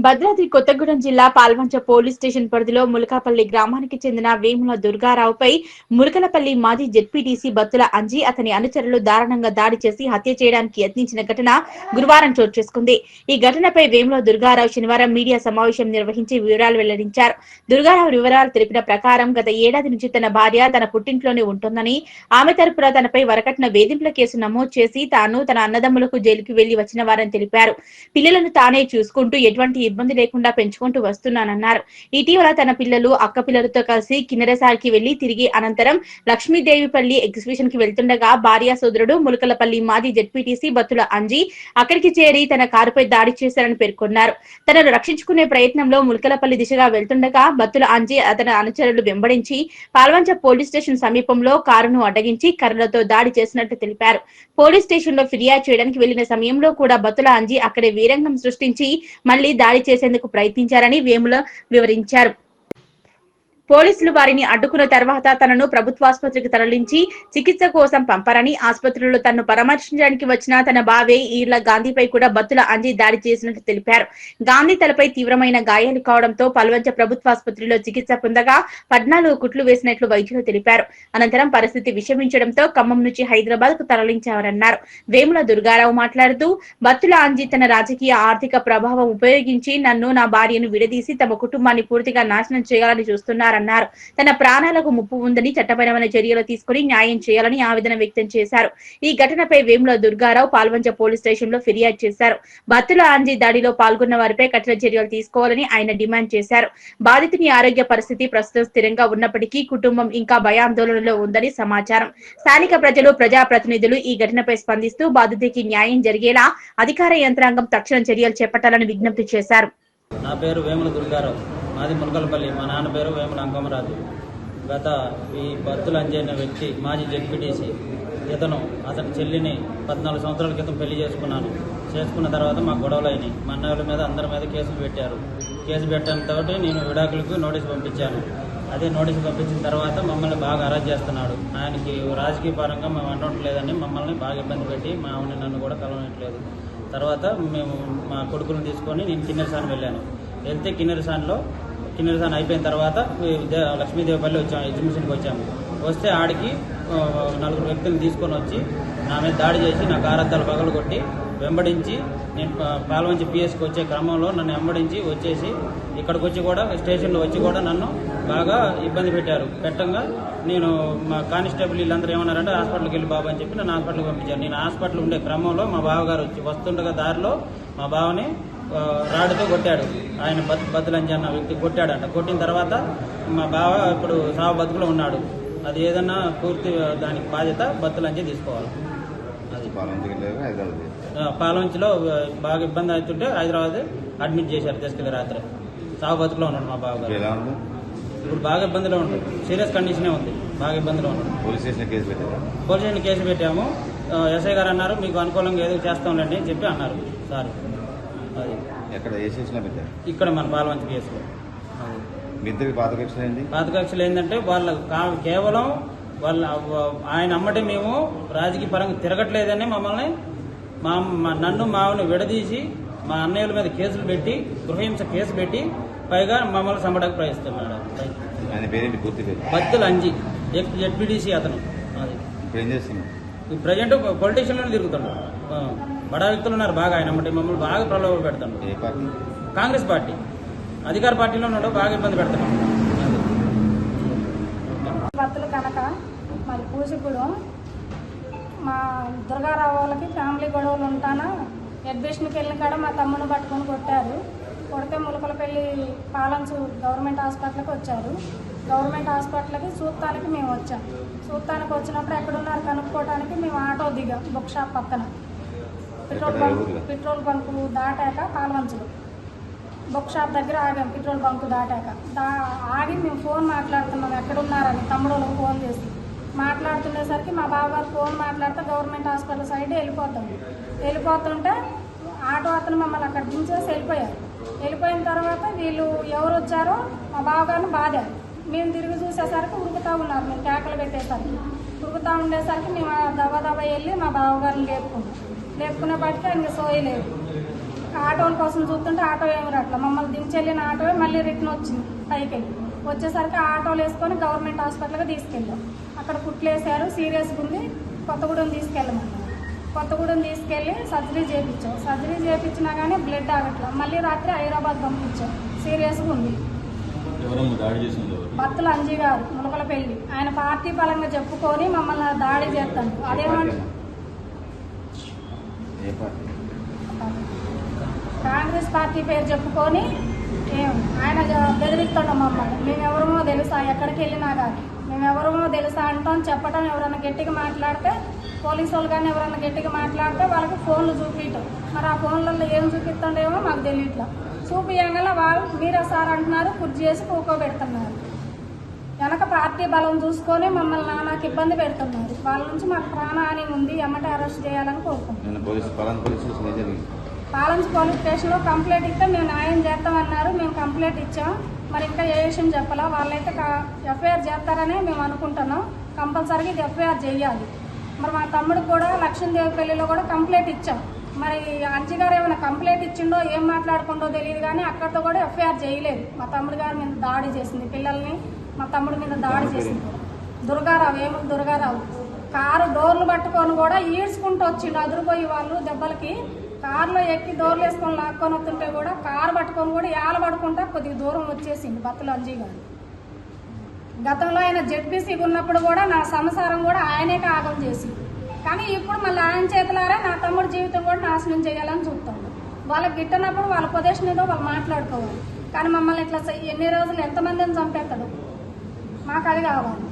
భద్రాద్రి కొత్తగూడెం జిల్లా Palvancha police station పరిధిలో ములకలపల్లి గ్రామానికి చెందిన వేముల దుర్గారావుపై ములకలపల్లి మాజీ జెడ్పీటీసీ బత్తుల అంజి అతని అనుచరులు దారుణంగా దాడి చేసి హత్య చేయడానికి యత్నించిన ఘటన గురువారం చోటు చేసుకుంది. ఈ ఘటనపై వేముల దుర్గారావు శనివారం మీడియా సమావేశం నిర్వహించి వివరాలు వెల్లడించారు. దుర్గారావు వివరాలు తెలిపిన ప్రకారం గత ఏడాది నుంచి తన భార్య తన పుట్టింట్లోనే ఉంటుందని, ఆమె తరపున తనపై వరకట్న వేధింపుల కేసు నమోదు చేసి తాను తన అన్నదమ్ములకు జైలుకి వెళ్లి వచ్చిన వారని తెలిపారు. పిల్లలను తానే చూసుకుంటూ ఎటువంటి ఇబ్బంది లేకుండా పెంచుకుంటూ వస్తున్నానన్నారు. ఇటీవల తన పిల్లలు అక్క పిల్లలతో కలిసి కిన్నెరసారికి వెళ్లి తిరిగి అనంతరం లక్ష్మీదేవిపల్లి ఎగ్జిబిషన్ కి వెళ్తుండగా భార్య సోదరుడు ములకలపల్లి మాజీ జెడ్పీటీసీ బత్తుల అంజి అక్కడికి చేరి తన కారుపై దాడి చేశారని పేర్కొన్నారు. తనను రక్షించుకునే ప్రయత్నంలో ములకలపల్లి దిశగా వెళ్తుండగా బత్తుల అంజి అతని అనుచరులు వెంబడించి పాల్వంచ పోలీస్ స్టేషన్ సమీపంలో కారును అడ్డగించి కర్రలతో దాడి చేసినట్టు తెలిపారు. పోలీస్ స్టేషన్ లో ఫిర్యాదు చేయడానికి వెళ్లిన సమయంలో కూడా బత్తుల అంజి అక్కడే వీరంగం సృష్టించి మళ్లీ దాడి చేసేందుకు ప్రయత్నించారని వేముల వివరించారు. పోలీసులు వారిని అడ్డుకున్న తర్వాత తనను ప్రభుత్వాసుపత్రికి తరలించి చికిత్స కోసం పంపారని, ఆసుపత్రిలో తనను పరామర్శించడానికి వచ్చిన తన బావే ఈర్ల గాంధీపై కూడా బత్తుల అంజి దాడి చేసినట్లు తెలిపారు. గాంధీ తలపై తీవ్రమైన గాయాలు కావడంతో పల్వంచ ప్రభుత్వాసుపత్రిలో చికిత్స పొందగా 14 కుట్లు వేసినట్లు వైద్యులు తెలిపారు. అనంతరం పరిస్థితి విషమించడంతో ఖమ్మం నుంచి హైదరాబాద్ కు తరలించారన్నారు. వేముల దుర్గారావు మాట్లాడుతూ బత్తుల అంజి తన రాజకీయ ఆర్థిక ప్రభావం ఉపయోగించి నన్ను, నా భార్యను విడదీసి తమ కుటుంబాన్ని పూర్తిగా నాశనం చేయాలని చూస్తున్నారన్నారు. తన ప్రాణాలకు ముప్పు ఉందని చట్టపరమైన చర్యలు తీసుకుని న్యాయం చేయాలని ఆవేదన వ్యక్తం చేశారు. ఈ ఘటనపై వేముల దుర్గారావు పాల్వంచ పోలీస్ స్టేషన్ లో ఫిర్యాదు చేశారు. బత్తుల అంజి దాడిలో పాల్గొన్న వారిపై కఠిన చర్యలు తీసుకోవాలని ఆయన డిమాండ్ చేశారు. బాధితుని ఆరోగ్య పరిస్థితి ప్రస్తుతం స్థిరంగా ఉన్నప్పటికీ కుటుంబం ఇంకా భయాందోళనలో ఉందని సమాచారం. స్థానిక ప్రజలు, ప్రజాప్రతినిధులు ఈ ఘటనపై స్పందిస్తూ బాధితుడికి న్యాయం జరిగేలా అధికార యంత్రాంగం తక్షణ చర్యలు చేపట్టాలని విజ్ఞప్తి చేశారు. నా పేరు వేముల దుర్గారావు, మాది ములకలపల్లి. మా నాన్న పేరు వేముల అంకమరాజు. గత ఈ బత్తుల అంజి అనే వ్యక్తి మాజీ జెడ్పీటీసీ. అతని చెల్లిని 14 సంవత్సరాల క్రితం పెళ్లి చేసుకున్న తర్వాత మా గొడవలు అయినాయి. మా అన్నయ్యల మీద అందరి మీద కేసులు పెట్టారు. కేసు పెట్టడంతో నేను విడాకులకు నోటీసు పంపించాను. అదే నోటీసు పంపించిన తర్వాత మమ్మల్ని బాగా అరెస్ట్ చేస్తున్నాడు. ఆయనకి రాజకీయ పరంగా మేము అనట్లేదని మమ్మల్ని బాగా ఇబ్బంది పెట్టి మా ఆవిడ నన్ను కూడా కలవనట్లేదు. తర్వాత మేము మా కొడుకులను తీసుకొని నేను కిన్నెరసాని వెళ్ళాను. వెళ్తే కిన్నెరసాని అయిపోయిన తర్వాత లక్ష్మీదేవిపల్లి వచ్చాము, ఎగ్జిబిషన్కి వచ్చాము. వస్తే ఆడికి 4 వ్యక్తులను తీసుకొని వచ్చి నా మీద దాడి చేసి నా కారద్దాలు పగలు కొట్టి వెంబడించి నేను పాల్వంచి పిఎస్కి వచ్చే క్రమంలో నన్ను వెంబడించి వచ్చేసి ఇక్కడికి వచ్చి కూడా స్టేషన్లో వచ్చి కూడా నన్ను బాగా ఇబ్బంది పెట్టంగా నేను మా కానిస్టేబుల్ వీళ్ళందరూ ఏమన్నారంటే హాస్పిటల్కి వెళ్ళి బాబు అని చెప్పి నన్ను హాస్పిటల్కి పంపించాను. నేను హాస్పిటల్ ఉండే క్రమంలో మా బావగారు వచ్చి వస్తుండగా దారిలో మా బావని రాడుతో కొట్టాడు. ఆయన బత్తుల అంజి అన్న వ్యక్తి కొట్టాడంట. కొట్టిన తర్వాత మా బావ ఇప్పుడు సావు బతుకులో ఉన్నాడు. అది ఏదన్నా పూర్తి దానికి బాధ్యత బత్తుల అంజి తీసుకోవాలి. అది పాలంచిలో బాగా ఇబ్బంది అవుతుంటే హైదరాబాద్ అడ్మిట్ చేశారు, తీసుకెళ్ళి రాత్రి. సావు బతుకులో ఉన్నాడు మా బావగారు. ఇప్పుడు బాగా ఇబ్బందిలో ఉంటుంది, సీరియస్ కండిషనే ఉంది, బాగా ఇబ్బందిలో ఉన్నాడు. పోలీస్ స్టేషన్ కేసు పెట్టాము. ఎస్ఐ గారు అన్నారు మీకు అనుకూలంగా ఏదో చేస్తాంలేండి అని చెప్పి అన్నారు సార్. అది ఇక్కడ మన పాల్వంచి కేసులో పాత కక్షలు ఏంటంటే కేవలం ఆయన అమ్మటే మేము రాజకీయ పరంగా తిరగట్లేదని మమ్మల్ని నన్ను మావిని విడదీసి మా అన్నయ్యల మీద కేసులు పెట్టి గృహహింస కేసు పెట్టి పైగా మమ్మల్ని చంపడానికి ప్రయత్నిస్తున్నాడు. బత్తుల అంజి జెడ్పీటీసీ అతను. అది ప్రజెంట్ పొలిటీషియన్లోనే తిరుగుతున్నాడు. బడా వ్యక్తులు ఉన్నారు బాగా ఆయన అమ్మటే మమ్మల్ని బాగా ప్రలోభ పెడతాడు. కాంగ్రెస్ పార్టీ అధికార పార్టీలో ఉన్నాడు, బాగా ఇబ్బంది పెడతాడు. భర్తలు కనుక మరి పూసిగూడెం మా దుర్గారావు వాళ్ళకి ఫ్యామిలీ గొడవలు ఉంటానా అడ్మిషన్కి వెళ్ళిన కాడ మా తమ్ముని పట్టుకొని కొట్టారు. కొడితే ములకలపల్లి పాలన్స్ గవర్నమెంట్ హాస్పిటల్కి వచ్చారు. గవర్నమెంట్ హాస్పిటల్కి చూస్తానికి మేము వచ్చాం. చూస్తానికి వచ్చినప్పుడు ఎక్కడున్నారు కనుక్కోవడానికి మేము ఆటో దిగాం. బుక్ షాప్ పక్కన పెట్రోల్ బంకు దాటాక పాల్వంచులు బుక్ షాప్ దగ్గర ఆగాం. పెట్రోల్ బంకు దాటాక ఆగి మేము ఫోన్ మాట్లాడుతున్నాం ఎక్కడున్నారని తమ్ముడు ఫోన్ చేసి మాట్లాడుతుండేసరికి మా బావగారు ఫోన్ మాట్లాడితే గవర్నమెంట్ హాస్పిటల్ సైడ్ వెళ్ళిపోతుంటే ఆటో అతను మమ్మల్ని అక్కడ దించేసి వెళ్ళిపోయారు. వెళ్ళిపోయిన తర్వాత వీళ్ళు ఎవరు వచ్చారో మా బావగారిని బాధారు. మేము తిరిగి చూసేసరికి ఉరుకుతూ ఉన్నారు. మేము కేకలు పెట్టేసరికి ఉరుకుతూ ఉండేసరికి మేము దబా వెళ్ళి మా బావగారిని లేపుకునేపాటికి ఆయన సోయలేదు. ఆటోల కోసం చూస్తుంటే ఆటో ఏమి రాట్లా. మమ్మల్ని దించెళ్ళిన ఆటోయే మళ్ళీ రిటర్న్ వచ్చింది పైకి వెళ్ళి. వచ్చేసరికి ఆటోలు వేసుకొని గవర్నమెంట్ హాస్పిటల్కి తీసుకెళ్ళాం. అక్కడ కుట్లు వేసారు, సీరియస్గా ఉంది, కొత్తగూడెం తీసుకెళ్ళమన్నారు. కొత్తగూడెం తీసుకెళ్ళి సర్జరీ చేయించాం. సర్జరీ చేయించినా కానీ బ్లడ్ ఆగట్లా. మళ్ళీ రాత్రి హైదరాబాద్ పంపించాం, సీరియస్గా ఉంది. బత్తుల అంజీ గారు ములకలపల్లి, ఆయన పార్టీ పరంగా చెప్పుకొని మమ్మల్ని దాడి చేస్తాను. అదేమంటే కాంగ్రెస్ పార్టీ పేరు చెప్పుకొని ఆయన బెదిరిస్తాడు మమ్మల్ని. మేమెవరమో తెలుసా, ఎక్కడికి వెళ్ళినా కానీ మేమెవరమో తెలుసా అంటాం. చెప్పడం, ఎవరైనా గట్టిగా మాట్లాడితే పోలీసు వాళ్ళు కానీ ఎవరైనా గట్టిగా మాట్లాడితే వాళ్ళకి ఫోన్లు చూపించటం. మరి ఆ ఫోన్లలో ఏం చూపిస్తుండేమో మాకు తెలియట్లా. చూపియంగా వాళ్ళు మీరే సార్ అంటున్నారు, కుర్చీ చేసి కూకోబెడుతున్నారు. వెనక పార్టీ బలం చూసుకొని మమ్మల్ని నానాకి ఇబ్బంది పెడుతున్నారు. వాళ్ళ నుంచి మాకు ప్రాణహాని ఉంది, ఎమ్మటే అరెస్ట్ చేయాలని కోరుకుంటున్నాం. పాలన్స్ పోలీస్ స్టేషన్లో కంప్లైంట్ ఇస్తే మేము న్యాయం చేస్తామన్నారు. మేము కంప్లైంట్ ఇచ్చాం. మరి ఇంకా ఏ విషయం చెప్పాలా. వాళ్ళైతే ఎఫ్ఐఆర్ చేస్తారనే మేము అనుకుంటున్నాం. కంపల్సరీగా ఇది ఎఫ్ఐఆర్ చేయాలి. మరి మా తమ్ముడికి కూడా లక్ష్మీదేవిపల్లిలో కూడా కంప్లైంట్ ఇచ్చాం. మరి అంజీ గారు ఏమైనా కంప్లైంట్ ఇచ్చిండో ఏం మాట్లాడుకుంటో తెలియదు కానీ అక్కడితో కూడా ఎఫ్ఐఆర్ చేయలేదు. మా తమ్ముడు గారి మీద దాడి చేసింది, పిల్లల్ని మా తమ్ముడి మీద దాడి చేసింది. దుర్గారావు, ఏములు దుర్గారావు కారు డోర్లు పట్టుకొని కూడా ఈడ్చుకుంటూ వచ్చిండు. అదిరిపోయి వాళ్ళు దెబ్బలకి కారులో ఎక్కి డోర్లు వేసుకొని లాక్కొని వస్తుంటే కూడా కారు పట్టుకొని కూడా ఏల పడుకుంటా కొద్దిగా దూరం వచ్చేసింది బత్తుల అంజీ గారు. గతంలో ఆయన జెడ్పీసీగా ఉన్నప్పుడు కూడా నా సంసారం కూడా ఆయనే కాగం చేసింది. కానీ ఇప్పుడు మళ్ళీ ఆయన చేతులారా నా తమ్ముడి జీవితం కూడా నాశనం చేయాలని చూస్తాడు. వాళ్ళకి గిట్టనప్పుడు వాళ్ళ పొజిషన్ ఏదో వాళ్ళు మాట్లాడుకోవాలి. కానీ మమ్మల్ని ఇట్లా ఎన్ని రోజులు ఎంతమందిని చంపేస్తాడు. మాకు అది కావాలి.